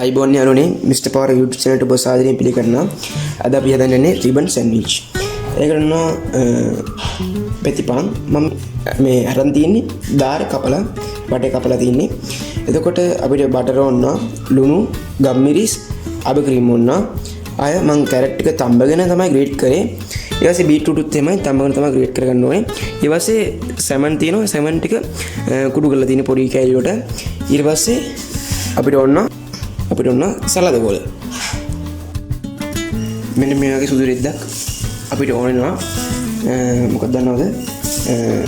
අයිබෝන් යාළුවනේ mister power YouTube channel එකට ඔබ සාදරයෙන් පිළිගන්නවා. අද අපි හදන්නේ රිබන් සෑන්ඩ්විච්. ඒක කරනවා පැතිපන් මම මේ අරන් තියන්නේ දාර කපලා බටේ කපලා තියන්නේ. එතකොට අපිට බටර් ඕනවා, ලුණු, ගම්මිරිස්, අබ ක්‍රීම් ඕනවා. ආය මම කැරට් එක තඹගෙන තමයි ග්‍රේට් කරේ. ඊට පස්සේ බීට්‍රූට් උත් එමය තඹගෙන තමයි ග්‍රේට් කරගන්න ඕනේ. ඊට පස්සේ සැමන් තියෙනවා. සැමන් ටික කුඩු කරලා තියෙන පොඩි කෑලි වලට. ඊට පස්සේ අපිට ඕන සලාද ගෝල. මෙන්න මේ වගේ සුදු රෙද්දක් අපිට ඕනෙනවා. මොකක්ද දන්නවද?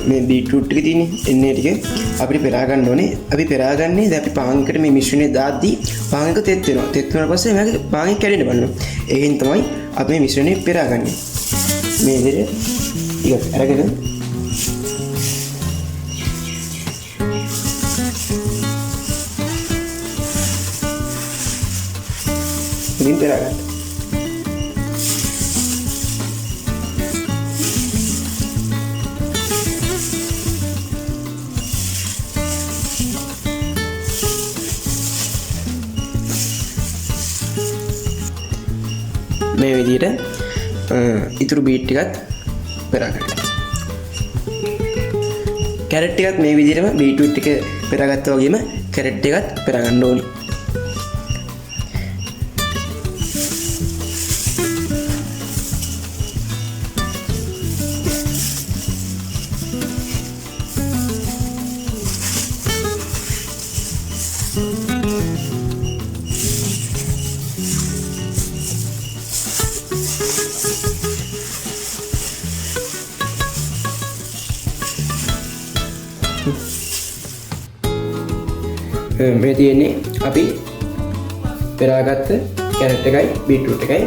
මේ බීට්‍රූට් ටික තියෙන්නේ එන්නේ ටික අපිට පෙරා ගන්න ඕනේ. අපි පෙරාගන්නේ දැන් අපි පාන් එකට මේ මිශ්‍රණය දාද්දී පාන් එක තෙත් වෙනවා. තෙත් වුණාට පස්සේ මේක පාන් එක කැඩෙන්න බලනවා. ඒකෙන් තමයි අපි මේ මිශ්‍රණය පෙරාගන්නේ. මේ විදිහට ටික අරගෙන ඉතින් පෙරාගන්න. මේ විදිහට ඉතුරු බීට් ටිකත් පෙරාගන්න. කැරට් ටිකත් මේ විදිහටම බීට්‍රූට් ටික පෙරාගත්තා වගේම කැරට් ටිකත් පෙරාගන්න ඕනේ. මේ තියෙන්නේ අපි පෙරාගත්ත කැරට් එකයි බීට්‍රූට් එකයි.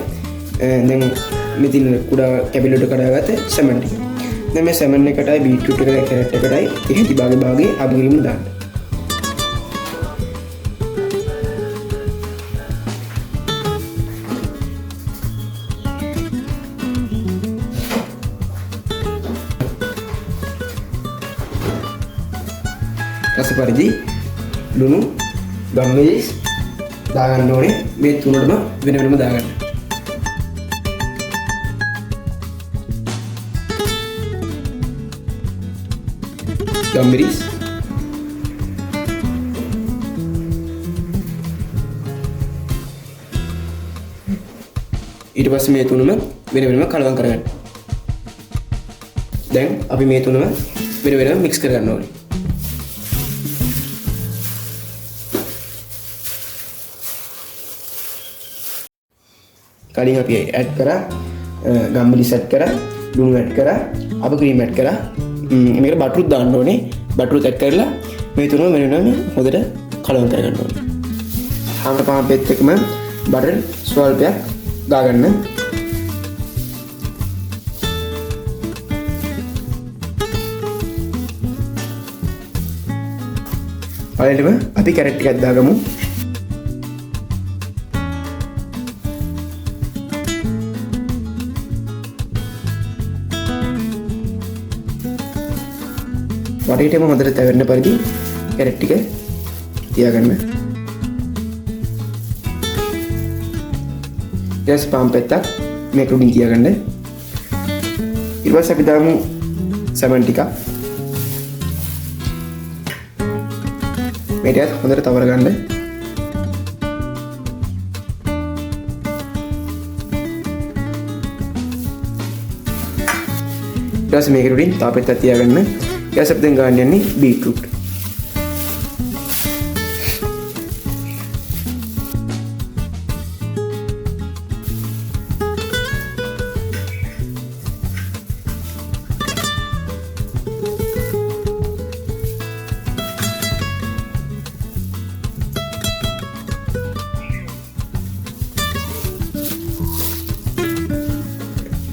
දැන් මෙතින් කුඩා කැබිලට කඩාගත්ත සැමන් ටික. දැන් මේ සැමන් එකටයි බීට්‍රූට් එකයි කැරට් එකටයි එහෙදි භාගේ අබිරිම දාන්න. රස පරිදි ලුණු ගම්මිරිස් දාගන්න ඕනේ. මේ තුනටම වෙන වෙනම දාගන්න. ගම්මිරිස් ඊට පස්සේ මේ තුනම වෙන වෙනම කලවම් කරගන්න. දැන් අපි මේ තුනම වෙන වෙනම මික්ස් කරගන්න ඕනේ. කලින් අපි ඇඩ් කරා ගම්මිරිස් ඇඩ් කරා, ලුණු ඇඩ් කරා, අබ ක්‍රීම් ඇඩ් කරා. මේකට බටරුත් දාන්න ඕනේ. බටරුත් ඇඩ් කරලා මේ තුනම වෙනම හොඳට කලවම් කරගන්න ඕනේ. හැම පාන්පෙත් එකම බටර් ස්වල්පයක් දාගන්න. පළවෙනිම අපි කැරට් ටිකක් දාගමු. වටේටම හොඳට තැවෙන්න පරිදි කැරට් ටික තියාගන්න. ඊට පාන් පෙත්තක් මේක උඩින් තියාගන්න. ඊට පස්සේ අපි දාමු සැමන් ටික. මේකත් හොඳට තවර ගන්න. ඊට පස්සේ මේක උඩින් තව පෙත්තක් තියාගන්න. ඊට පස්සේ ගන්න යන්නේ බීට්‍රූට්.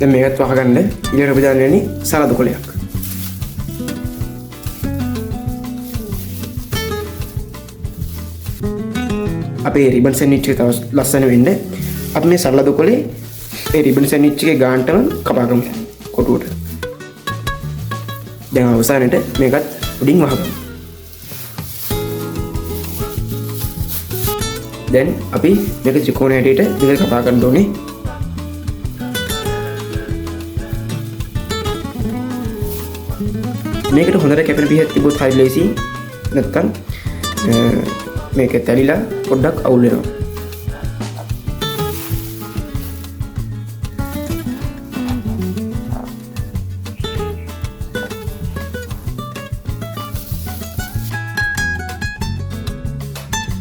දැන් මේකත් වහගන්න. ඊළඟට අපි දාන්න යන්නේ සලාද කොලයක්. අපේ රිබන් සෑන්ඩ්විච් එක තව ලස්සන වෙන්න අපි මේ සලාද කොලේ මේ රිබන් සෑන්ඩ්විච් එකේ ගානටම කපාගමු කොටුවට. දැන් අවසානයේ මේකත් උඩින් වහගමු. දැන් අපි මේක ත්‍රිකෝණ හැටියට දෙකට කපා ගන්න ඕනේ. මේකට හොඳට කැපෙන පිහක් තිබුත් හරි ලේසි. නැත්තම් මේක තැලිලා පොඩ්ඩක් අවුල් වෙනවා.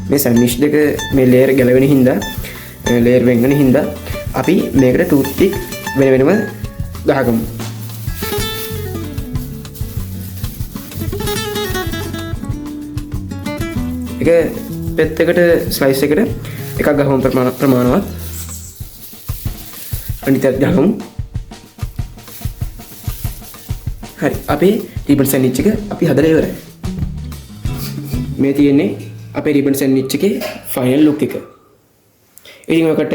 මේ සැන්ඩ්විච් දෙක මේ ලේයර් ගැලවෙන හින්දා ලේයර් වෙන් වෙන හින්දා අපි මේකට ටූත් පික් වෙන වෙනම ගහගමු. එක පැත්තකට ස්ලයිස් එකට එකක් ගහමු ප්‍රමාණවත්. අනිත් පැත්ත ගහමු. හරි. අපේ රිබන් සැන්ඩ්විච් එක අපි හදලා ඉවරයි. මේ තියෙන්නේ අපේ රිබන් සැන්ඩ්විච් එකේ ෆයිනල් ලුක් එක. ඉතින් ඔකට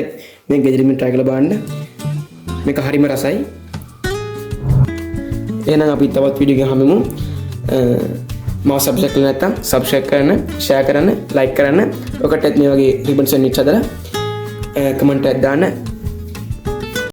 මේ ගෙදරින් try කරලා බලන්න. මේක හරිම රසයි. එහෙනම් අපි තවත් වීඩියෝ එකක් හමුමු. මාව සබ්ස්ක්‍රයිබ් කරලා නැත්නම් සබ්ස්ක්‍රයිබ් කරන්න, ෂෙයා කරන්න, ලයික් කරන්න. ඔකටත් මේ වගේ රිබන් සැන්ඩ්විච් හදලා කමෙන්ට් එකක් දාන්න.